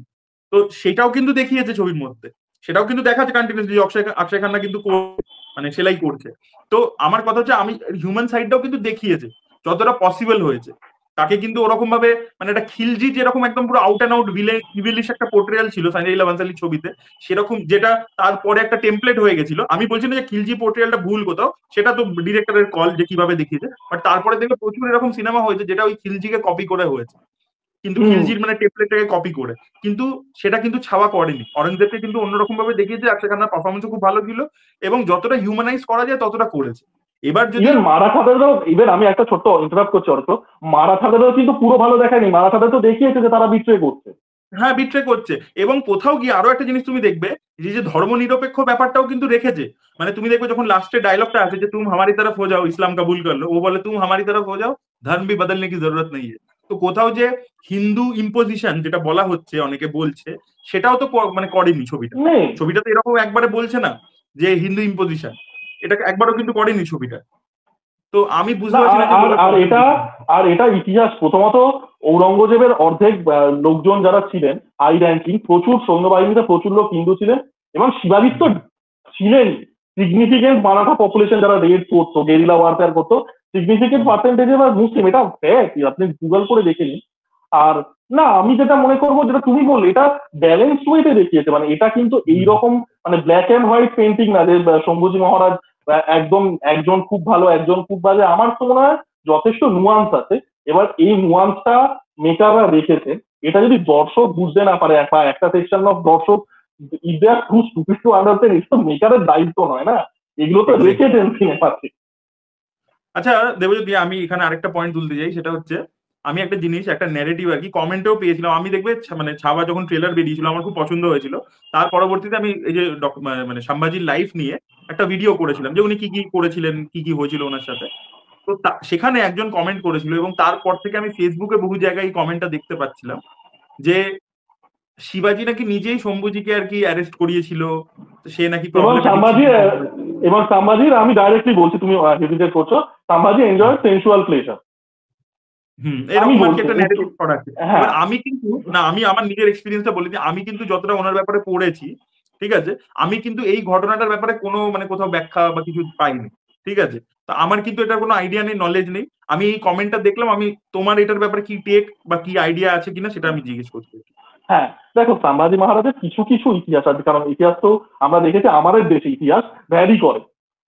তো সেটাও কিন্তু দেখিয়েছে ছবির মধ্যে, সেটাও কিন্তু দেখাচ্ছে কন্টিনিউসলি, অক্ষয় খান্না কিন্তু মানে সেলাই করছে। তো আমার কথা হচ্ছে আমি হিউম্যান সাইডটাও কিন্তু দেখিয়েছে যতটা পসিবল হয়েছে। তাকে কিন্তু ওরকম ভাবে মানে একটা খিলজি যেরকম একদম পুরো আউট অ্যান্ড আউট ভিলেনিশ একটা পোর্ট্রিয়াল ছিল সঞ্জয় লীলা বানসালির ছবিতে, সেরকম যেটা তারপরে একটা টেমপ্লেট হয়ে গেছিল। আমি বলছি না যে খিলজি পোর্ট্রিয়ালটা ভুল কোথাও, সেটা তো ডিরেক্টরের কল যে কিভাবে দেখিয়েছে, বাট তারপরে দেখবে প্রচুর এরকম সিনেমা হয়েছে যেটা ওই খিলজিকে কপি করে হয়েছে, কিন্তু খিলজির মানে টেমপ্লেটটাকে কপি করে। কিন্তু সেটা কিন্তু ছাওয়া করেনি, অরঙ্গজেবকে কিন্তু অন্যরকম ভাবে দেখিয়েছে। অক্ষয় খান্নার পারফরমেন্সও খুব ভালো ছিল, এবং যতটা হিউম্যানাইজ করা যায় ততটা করেছে। এবার যদি ইভেন মারাঠাদেরও, ইভেন আমি একটা ছোট্ট ইন্টারাপ্ট করছি অর্থ, মারাঠাদেরও কিন্তু পুরো ভালো দেখায়নি, মারাঠাদের তো দেখিয়েছে যে তারা বিট্রে করছে। হ্যাঁ, বিট্রে করছে। এবং কোথাও গিয়ে আরো একটা জিনিস তুমি দেখবে, যে ধর্ম নিরপেক্ষ ব্যাপারটাও কিন্তু রেখেছে। মানে তুমি দেখবে যখন লাস্টে ডায়লগটা আছে যে তুম হামারি তরফ হো যাও, ইসলাম কবুল করলো, ও বলে তুম হামারি তরফ হো যাও, ধর্ম ভি বদলনে কি জরুরত নেই है। তো কোথাও যে হিন্দু ইম্পোজিশন যেটা বলা হচ্ছে, অনেকে বলছে, সেটাও তো মানে করেনি ছবিটা। ছবিটা তো এরকম একবারে বলছে না যে হিন্দু ইম্পোজিশন, এটাকে একবারও কিন্তু করেনি ছবিটা। তো আমি বুঝতে পারছি না যে আর এটা ইতিহাস। প্রথমত ঔরঙ্গজেবের অর্ধেক লোকজন যারা ছিলেন হাই র্যাঙ্কিং, প্রচুর সৈন্যবাহিনীতে প্রচুর লোক হিন্দু ছিলেন, এবং শিবাজিৎ তো ছিলেন সিগনিফিকেন্ট মারাঠা পপুলেশন যারা রেড করতো, গেরিলা ওয়ারফেয়ার করতো, সিগনিফিকেন্ট পার্সেন্টেজে বা মুসলিম, এটা ফ্যাক্ট, আপনি গুগল করে দেখে নিন। আর না, আমি যেটা মনে করবো, যেটা তুমি বললে, এটা ব্যালেন্স ওয়েতে দেখিয়েছে। মানে এটা কিন্তু এইরকম মানে ব্ল্যাক অ্যান্ড হোয়াইট পেন্টিং না যে শম্ভুজি মহারাজ একদম একজন খুব ভালো একজন খুব বাজে। আমার তো মনে হয় যথেষ্ট নুয়ান্স আছে। এবার এই নুয়ান্সটা মেকাররা রেখেছে, এটা যদি দর্শক বুঝতে না পারে, একটা সেকশন অফ দর্শক if they are too stupid to understand, এটা তো মেকারের দায়িত্ব নয় না, এগুলো তো রেখেছেন সিনেমাতে। আচ্ছা দেবজ্যোতি, আমি এখানে আরেকটা পয়েন্ট তুলতে চাই, সেটা হচ্ছে আমি একটা জিনিস, একটা ন্যারেটিভ আর কি কমেন্টেও পেয়েছিলাম। আমি দেখবে মানে ছাওয়া যখন ট্রেলার বেরিয়েছিল আমার খুব পছন্দ হয়েছিল। তার পরবর্তীতে আমি এই যে মানে সাম্বাজির লাইফ নিয়ে একটা ভিডিও করেছিলাম, যে উনি কি কি করেছিলেন, কি কি হয়েছিল ওনার সাথে। তো সেখানে একজন কমেন্ট করেছিল, এবং তারপর থেকে আমি ফেসবুকে বহু জায়গায় এই কমেন্টটা দেখতে পাচ্ছিলাম, যে শিবাজি নাকি নিজেই শম্ভুজিকে আর কি অ্যারেস্ট করিয়েছিল, সে নাকি এবং সাম্বাজির, আমি ডাইরেক্টলি বলছি, তুমি হেজিটেট করছো, সাম্বাজি এনজয় সেন্সুয়াল প্লেজার। এরকম আর কি একটা ন্যারেটিভ করা আছে। এবার আমি কিন্তু না, আমি আমার নিজের এক্সপিরিয়েন্সটা বলি, যে আমি কিন্তু যতটা ওনার ব্যাপারে পড়েছি, ঠিক আছে, আমি কিন্তু এই ঘটনাটার ব্যাপারে কোনো মানে কোথাও ব্যাখ্যা বা কিছু পাইনি, ঠিক আছে। তো আমার কিন্তু এটার কোনো আইডিয়া নেই, নলেজ নেই। আমি এই কমেন্টটা দেখলাম, আমি তোমার এটার ব্যাপারে কি টেক বা কি আইডিয়া আছে কিনা সেটা আমি জিজ্ঞেস করছি। হ্যাঁ, দেখো সম্ভাজি মহারাজের কিছু কিছু ইতিহাস আছে, কারণ ইতিহাস তো আমরা দেখেছি আমাদের দেশে ইতিহাস ভ্যারি করে।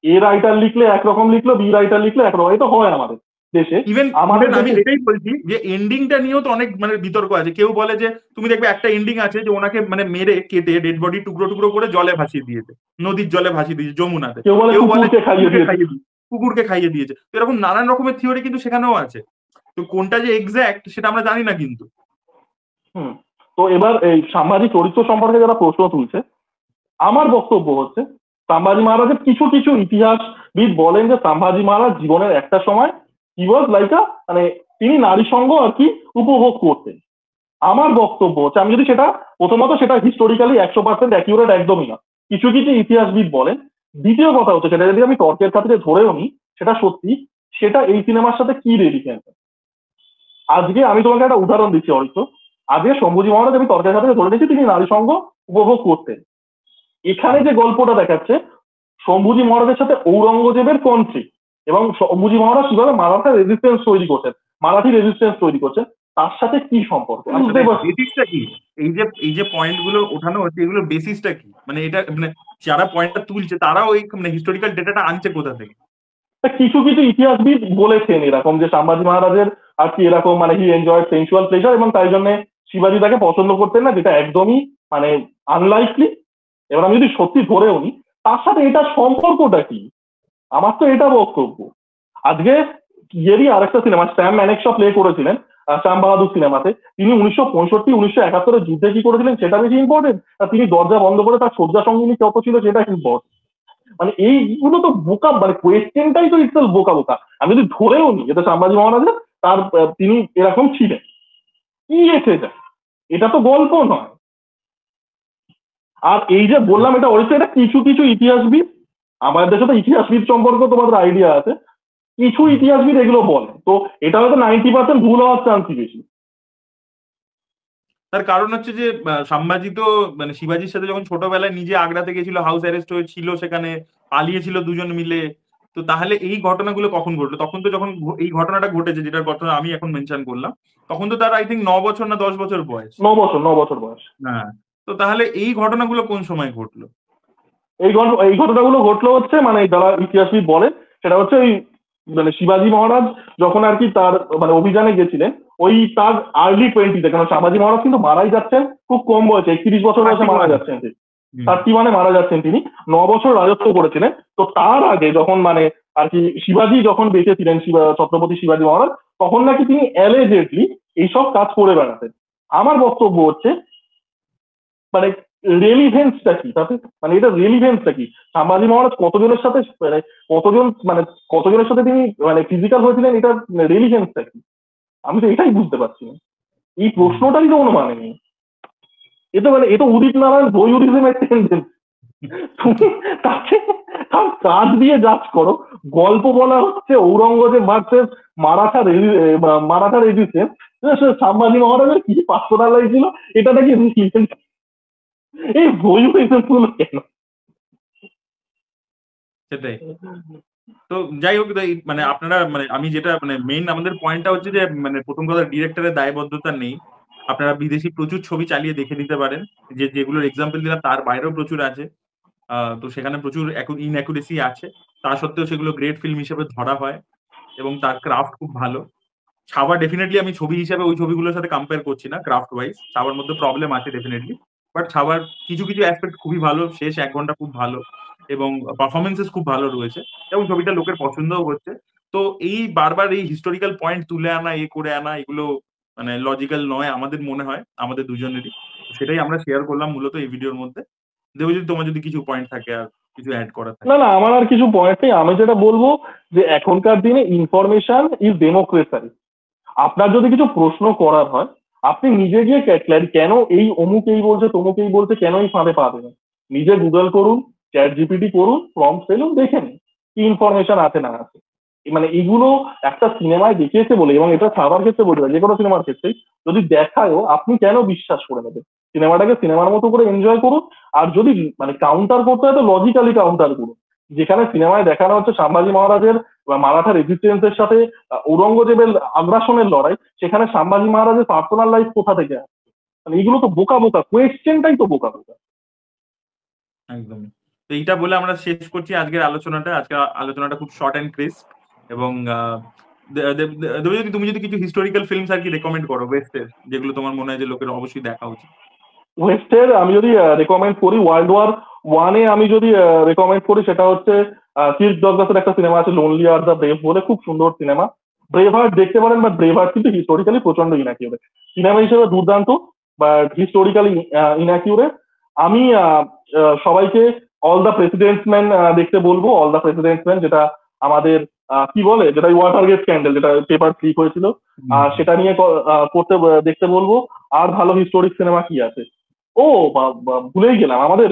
এ রাইটার লিখলে একরকম লিখলো, বি রাইটার লিখলে একরকম, এটা হয় আমাদের দেশে। ইভেন আমাদের আমি দেশে এটাই বলছি যে এন্ডিংটা নিয়েও তো অনেক মানে বিতর্ক আছে। কেউ বলে যে তুমি দেখবে একটা এন্ডিং আছে যে ওনাকে মানে মেরে কেটে ডেড বডি টুকরো টুকরো করে জলে ভাসিয়ে দিয়েছে, নদীর জলে ভাসিয়ে দিয়েছে, যমুনাতে। কেউ বলে কেউ বলে কুকুরকে খাইয়ে দিয়েছে। কুকুরকে খাইয়ে দিয়েছে। তো এরকম নানান রকমের থিওরি কিন্তু সেখানেও আছে। তো কোনটা যে এক্স্যাক্ট সেটা আমরা জানি না কিন্তু। হুম। তো এবার এই সম্ভাজি চরিত্র সম্পর্কে যারা প্রশ্ন তুলছে, আমার বক্তব্য হচ্ছে সম্ভাজি মহারাজের কিছু কিছু ইতিহাসবিদ বলেন যে সম্ভাজি মহারাজ জীবনের একটা সময় হি ওয়াজ লাইক মানে তিনি নারী সঙ্গ আর কি উপভোগ করতেন। আমার বক্তব্য হচ্ছে, আমি যদি সেটা প্রথমত সেটা হিস্টোরিক্যালি 100% অ্যাকিউরেট একদমই না, কিছু কিছু ইতিহাসবিদ বলেন। দ্বিতীয় কথা হচ্ছে, সেটা যদি আমি তর্কের খাতিরে ধরেও নিই সেটা সত্যি, সেটা এই সিনেমার সাথে কি রিলেশন। আজকে আমি তোমাকে একটা উদাহরণ দিচ্ছি অরিত্র। আজকে শম্ভুজি মহারাজ আমি তর্কের খাতিরে ধরে নিচ্ছি তিনি নারী সঙ্গ উপভোগ করতেন। এখানে যে গল্পটা দেখাচ্ছে শম্ভুজি মহারাজের সাথে ঔরঙ্গজেবের কনফ্লিক্ট, এবং শম্ভুজি মহারাজ কিভাবে মারাঠা রেজিস্ট্যান্স তৈরি করছেন, মারাঠি রেজিস্ট্যান্স তৈরি করছেন, তার সাথে কি সম্পর্ক বুঝতেই পারছি। বেসিসটা কি? এই যে পয়েন্ট গুলো ওঠানো হচ্ছে, এগুলোর বেসিসটা কি? মানে এটা মানে যারা পয়েন্টটা তুলছে তারাও এই মানে হিস্টোরিক্যাল ডেটাটা আনছে কোথা থেকে? কিছু কিছু ইতিহাসবিদ বলেছেন এরকম যে সম্ভাজি মহারাজের আর কি এরকম মানে হি এনজয় সেন্সুয়াল প্লেজার, এবং তাই জন্য শিবাজি তাকে পছন্দ করতেন না, যেটা একদমই মানে আনলাইকলি। এবার আমি যদি সত্যি ধরেও নিই, তার সাথে এটা সম্পর্কটা কি? আমার তো এটা বক্তব্য। আজকে ইয়েরই আরেকটা সিনেমা স্যাম ম্যানেকশা প্লে করেছিলেন শ্যাম বাহাদুর সিনেমাতে, তিনি 1965-1971 যুদ্ধে কি করেছিলেন সেটা বেশি ইম্পর্টেন্ট, আর তিনি দরজা বন্ধ করে তার শয্যা সঙ্গিনী কত ছিল সেটা ইম্পর্টেন্ট। মানে এইগুলো তো বোকা, মানে কোয়েশ্চেনটাই তো ইটসেলফ বোকা বোকা। আমি যদি ধরেও নিই এটা সম্ভাজি মহারাজের তার তিনি এরকম ছিলেন, কি এসে যায়, এটা তো গল্প নয়। আর এই যে বললাম এটা অবশ্যই এটা কিছু কিছু ইতিহাসবিদ, আমাদের দেশে তো ইতিহাসবিদ সম্পর্কে তোমাদের আইডিয়া আছে, কিছু ইতিহাসবিদ এগুলো বলে, তো এটা হয়তো 90% ভুল হওয়ার চান্সই বেশি। তার কারণ হচ্ছে যে সম্ভাজি তো মানে শিবাজির সাথে যখন ছোটবেলায় নিজে আগ্রাতে গেছিল, হাউস অ্যারেস্ট হয়েছিল, সেখানে পালিয়েছিল দুজন মিলে। তো তাহলে এই ঘটনাগুলো কখন ঘটলো? তখন তো যখন এই ঘটনাটা ঘটেছে, যেটার ঘটনা আমি এখন মেনশন করলাম, তখন তো তার আই থিঙ্ক 9 বছর না 10 বছর বয়স। 9 বছর বয়স। হ্যাঁ। তো তাহলে এই ঘটনাগুলো কোন সময় ঘটলো? এই ঘটনাগুলো ঘটলো হচ্ছে মানে যারা ইতিহাসবিদ বলেন সেটা হচ্ছে ওই মানে শিবাজি মহারাজ যখন আর কি তার মানে অভিযানে গেছিলেন, ওই তার আর্লি 20-তে, কারণ শিবাজি মহারাজ কিন্তু মারাই যাচ্ছেন খুব কম বয়সে, 31 বছর বয়সে মারা যাচ্ছেন তিনি। 31 মারা যাচ্ছেন তিনি। 9 বছর রাজত্ব করেছিলেন। তো তার আগে যখন মানে আর কি শিবাজি যখন বেঁচে ছিলেন, ছত্রপতি শিবাজি মহারাজ, তখন নাকি তিনি অ্যালেজেডলি এইসব কাজ করে বেড়াতেন। আমার বক্তব্য হচ্ছে মানে রেলিভেন্সটা কি তাতে, মানে এটা রেলিভেন্সটা কি? সম্ভাজি মহারাজ কতজনের সাথে মানে কতজনের সাথে তিনি মানে ফিজিক্যাল হয়েছিলেন, এটা রেলিভেন্সটা কি? আমি তো এটাই বুঝতে পারছি না, এই প্রশ্নটাই তো কোনো মানে নেই। এ তো উদিত নারায়ণ ভয়ুরিজমের টেন্ডেন্সি। তুমি তাকে তার কাজ দিয়ে জাজ করো। গল্প বলা হচ্ছে ঔরঙ্গজেব ভার্সেস মারাঠা রেজিস্ট্যান্স, সম্ভাজি মহারাজের কি পার্সোনাল লাইফ ছিল, এটা নাকি এই ভয়ুরিজম গুলো কেন? সেটাই। তো যাই হোক, মানে আপনারা মানে আমি যেটা মানে মেইন আমাদের পয়েন্টটা হচ্ছে যে মানে প্রথম কথা ডিরেক্টরের দায়বদ্ধতা নেই। আপনারা বিদেশি প্রচুর ছবি চালিয়ে দেখে নিতে পারেন, যে যেগুলোর এক্সাম্পল দিলাম তার বাইরেও প্রচুর আছে। তো সেখানে প্রচুর ইনঅ্যাকুরেসি আছে, তা সত্ত্বেও সেগুলো গ্রেট ফিল্ম হিসেবে ধরা হয় এবং তার ক্রাফট খুব ভালো। ছাবা ডেফিনেটলি আমি ছবি হিসেবে ওই ছবিগুলোর সাথে কম্পেয়ার করছি না ক্রাফট ওয়াইজ, ছাবার মধ্যে প্রবলেম আছে ডেফিনেটলি। বাট ছাবার কিছু কিছু অ্যাসপেক্ট খুবই ভালো, শেষ 1 ঘন্টা খুব ভালো, এবং পারফরমেন্সেস খুব ভালো রয়েছে, এবং ছবিটা লোকের পছন্দও হচ্ছে। তো এই বারবার এই হিস্টোরিক্যাল পয়েন্ট তুলে আনা, করে আনা, এগুলো মানে লজিক্যাল নয় আমাদের মনে হয়, আমাদের দুজনেরই। সেটাই আমরা শেয়ার করলাম মূলত এই ভিডিওর মধ্যে। দেবজিৎ, তোমার যদি কিছু পয়েন্ট থাকে আর কিছু অ্যাড করার থাকে। না না, আমার আর কিছু পয়েন্ট নেই। আমি যেটা বলবো যে এখনকার দিনে ইনফরমেশন ইজ ডেমোক্রেসি। আপনার যদি কিছু প্রশ্ন করার হয়, আপনি নিজে গিয়ে কেন এই অমুক এই বলছে তমুক এই বলছে কেন এই ফাঁদে পা দেবেন, নিজে গুগল করুন, চ্যাট জিপিটি করুন, প্রম্পট ফেলুন, দেখে নিন কি ইনফরমেশন আছে না আছে। মানে এগুলো একটা সিনেমায় দেখিয়েছে বলে, এবং এটা ছাড়ার ক্ষেত্রে বলতে যে কোনো সিনেমার ক্ষেত্রেই যদি দেখায়ও, আপনি কেন বিশ্বাস করে নেবেন? সিনেমাটাকে সিনেমার মতো করে এনজয় করুন। আর যদি মানে কাউন্টার করতে হয় তো লজিক্যালি কাউন্টার করুন। যেখানে সিনেমায় দেখানো হচ্ছে সম্ভাজি মহারাজের বা মারাঠা রেজিস্ট্যান্সের সাথে ঔরঙ্গজেবের আগ্রাসনের লড়াই, সেখানে সম্ভাজি মহারাজের পার্সোনাল লাইফ কোথা থেকে আসে? মানে এগুলো তো বোকা বোকা, কোয়েশ্চেনটাই তো বোকা বোকা। একদমই। তো এইটা বলে আমরা শেষ করছি আজকের আলোচনাটা। আজকের আলোচনাটা খুব শর্ট অ্যান্ড ক্রিস্প এবং দেবজ্যোতি, তুমি যদি কিছু হিস্টোরিক্যাল ফিল্মস আর কি রেকমেন্ড করো ওয়েস্টের, যেগুলো তোমার মনে হয় যে লোকের অবশ্যই দেখা উচিত। ওয়েস্টের আমি যদি রেকমেন্ড করি, ওয়ার্ল্ড ওয়ার 1-এ আমি যদি রেকমেন্ড করি, সেটা হচ্ছে কির্ক ডগলাসের একটা সিনেমা আছে লোনলি আর দ্য ব্রেভ বলে, খুব সুন্দর সিনেমা। ব্রেভহার্ট দেখতে পারেন, বাট ব্রেভহার্ট কিন্তু হিস্টোরিক্যালি প্রচন্ড ইনঅ্যাকিউরেট। সিনেমা হিসেবে দুর্দান্ত, বাট হিস্টোরিক্যালি ইনঅ্যাকিউরেট। আমি সবাইকে অল দ্য প্রেসিডেন্টস ম্যান দেখতে বলবো। অল দ্য প্রেসিডেন্টস ম্যান, যেটা আমাদের কি বলে, যেটা ওয়াটার গেট স্ক্যান্ডেল, যেটা পেপার লিক হয়েছিল, সেটা নিয়ে দেখতে বলবো। আর ভালো হিস্টোরিক সিনেমা কি আছে? ও ভুলেই গেলাম, আমাদের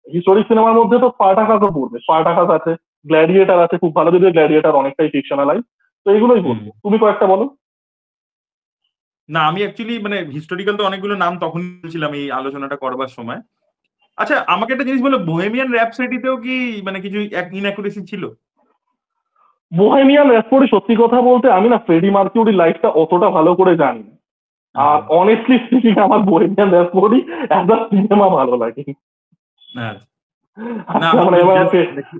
হিস্টোরিক সিনেমার মধ্যে তো স্পার্টাকাসও পড়বে। স্পার্টাকাস আছে, গ্ল্যাডিয়েটার আছে, খুব ভালো, যদিও গ্ল্যাডিয়েটার অনেকটাই ফিকশনালাইজ। তো এগুলোই বলবো, তুমি কয়েকটা বলো। না, আমি অ্যাকচুয়ালি মানে হিস্টোরিক্যাল তো অনেকগুলো নাম তখন বলছিলাম এই আলোচনাটা করবার সময়। আচ্ছা, আমাকে একটা জিনিস বলো, বোহেমিয়ান র্যাপসোডিতেও কি মানে কিছু ইনঅ্যাকুরেসি ছিল? বোহেমিয়ান র্যাপসোডি, সত্যি কথা বলতে আমি না ফ্রেডি মার্কিউরির লাইফটা অতটা ভালো করে জানি না। আর অনেস্টলি স্পিকিং, আমার bohemian rhapsody as a cinema ভালো লাগে। না, আচ্ছা, মানে এবার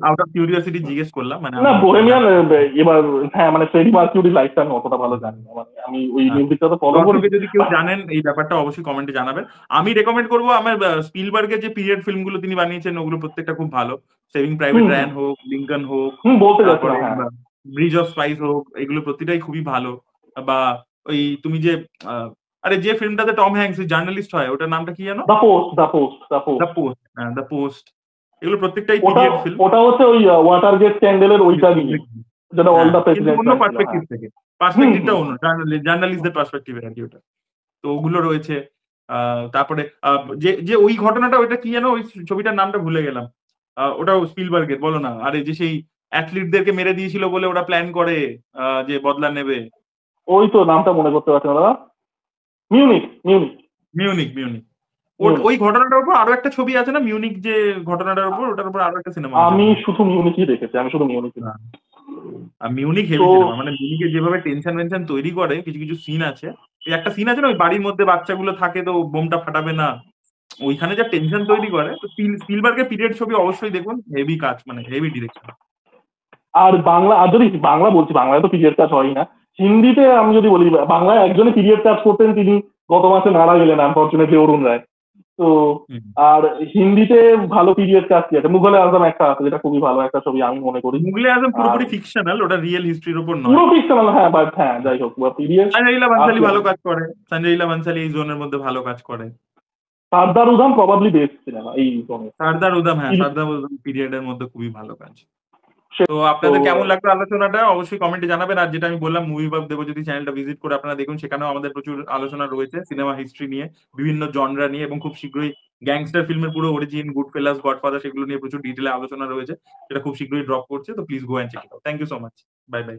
আউট অফ কিউরিওসিটি জিজ্ঞেস করলাম, মানে না বোহেমিয়ান এবার, হ্যাঁ মানে ফ্রেডি মার্কিউরির লাইফটা আমি অতটা ভালো জানি না, মানে আমি ওই মিউজিকটা তো ফলো করি। দর্শকে যদি কেউ জানেন এই ব্যাপারটা অবশ্যই কমেন্টে জানাবেন। আমি রেকমেন্ড করবো আমার স্পিলবার্গের যে পিরিয়ড ফিল্মগুলো তিনি বানিয়েছেন, ওগুলো প্রত্যেকটা খুব ভালো। সেভিং প্রাইভেট রায়ান হোক, লিঙ্কন হোক, বলতে তারপরে যাচ্ছিলাম, হ্যাঁ। ব্রিজ অফ স্পাইস হোক, এগুলো প্রতিটাই খুবই ভালো। বা ওই তুমি যে আরে যে ফিল্মটাতে টম হ্যাঙ্কস জার্নালিস্ট হয়, ওটার নামটা কি জানো? The post. The post. এগুলো প্রত্যেকটাই ওটা পিরিয়ড ফিল্ম, ওটা হচ্ছে ওই ওয়াটার গেট স্ক্যান্ডেলের ওইটা নিয়ে, যেটা অল দ্য কিন্তু প্রেসিডেন্টস অন্য ম্যান ছিল, পার্সপেক্টিভ হ্যাঁ। থেকে। পার্সপেক্টিভটা অন্য, জার্নালিস্টদের পার্সপেক্টিভে আর কি ওটা। তো ওগুলো রয়েছে। তারপরে যে যে ওই ঘটনাটা, ওইটা কি জানো, ওই ছবিটার নামটা ভুলে গেলাম। ওটাও স্পিলবার্গের, বলো না। আরে যে সেই অ্যাথলিটদেরকে মেরে দিয়েছিল বলে ওরা প্ল্যান করে যে বদলা নেবে। ওই তো নামটা মনে করতে পারছি না দাদা। মিউনিক। মিউনিক। ওই ঘটনাটার উপর আরো একটা ছবি আছে না, মিউনিক যে ঘটনাটার উপর, ওটার উপর আরো একটা সিনেমা আছে। আমি শুধু মিউনিকই দেখেছি, আমি শুধু মিউনিক। মিউনিক হেভি সিনেমা, মানে মিউনিকে যেভাবে টেনশন তৈরি করে, কিছু কিছু সিন আছে। একটা সিন আছে না, ওই বাড়ির মধ্যে বাচ্চাগুলো থাকে, তো বোমটা ফাটাবে না, ওইখানে যা টেনশন তৈরি করে। তো স্পিলবার্গের পিরিয়ড ছবি অবশ্যই দেখুন, হেভি কাজ, মানে হেভি ডিরেকশন। আর বাংলা, আর যদি বাংলা বলছি, বাংলায় তো পিরিয়ড কাজ হয় না। হিন্দিতে আমি যদি বলি, বাংলায় একজনে পিরিয়ড কাজ করতেন, তিনি গত মাসে মারা গেলেন আনফরচুনেটলি, অরুণ রায়। তো আর হিন্দিতে ভালো পিরিয়ড কাজ কি আছে? মুঘলে আজম একটা আছে, যেটা খুবই ভালো একটা ছবি আমি মনে করি। মুঘলে আজম পুরোপুরি ফিকশনাল, ওটা রিয়েল হিস্ট্রির উপর নয়। পুরো ফিকশনাল, হ্যাঁ, বাট হ্যাঁ যাই হোক, পিরিয়ড। সঞ্জয় লীলা বানসালি ভালো কাজ করে, সঞ্জয় লীলা বানসালি এই জোনের মধ্যে ভালো কাজ করে। সর্দার উধাম প্রবাবলি বেস্ট সিনেমা এই জোনে। সর্দার উধাম পিরিয়ডের মধ্যে খুবই ভালো কাজ। তো আপনাদের কেমন লাগলো আলোচনাটা অবশ্যই কমেন্টে জানাবেন। আর যেটা আমি বললাম, মুভি বাব দেবজ্যোতি চ্যানেলটা ভিজিট করে আপনারা দেখুন, সেখানেও আমাদের প্রচুর আলোচনা রয়েছে সিনেমা হিস্ট্রি নিয়ে, বিভিন্ন জনরা নিয়ে, এবং খুব শীঘ্রই গ্যাংস্টার ফিল্মের পুরো অরিজিন, গুডফেলাস, গডফাদার, সেগুলো নিয়ে প্রচুর ডিটেলে আলোচনা রয়েছে। সেটা খুব শীঘ্রই ড্রপ করছে, তো please go and check it out. Thank you so much. Bye by.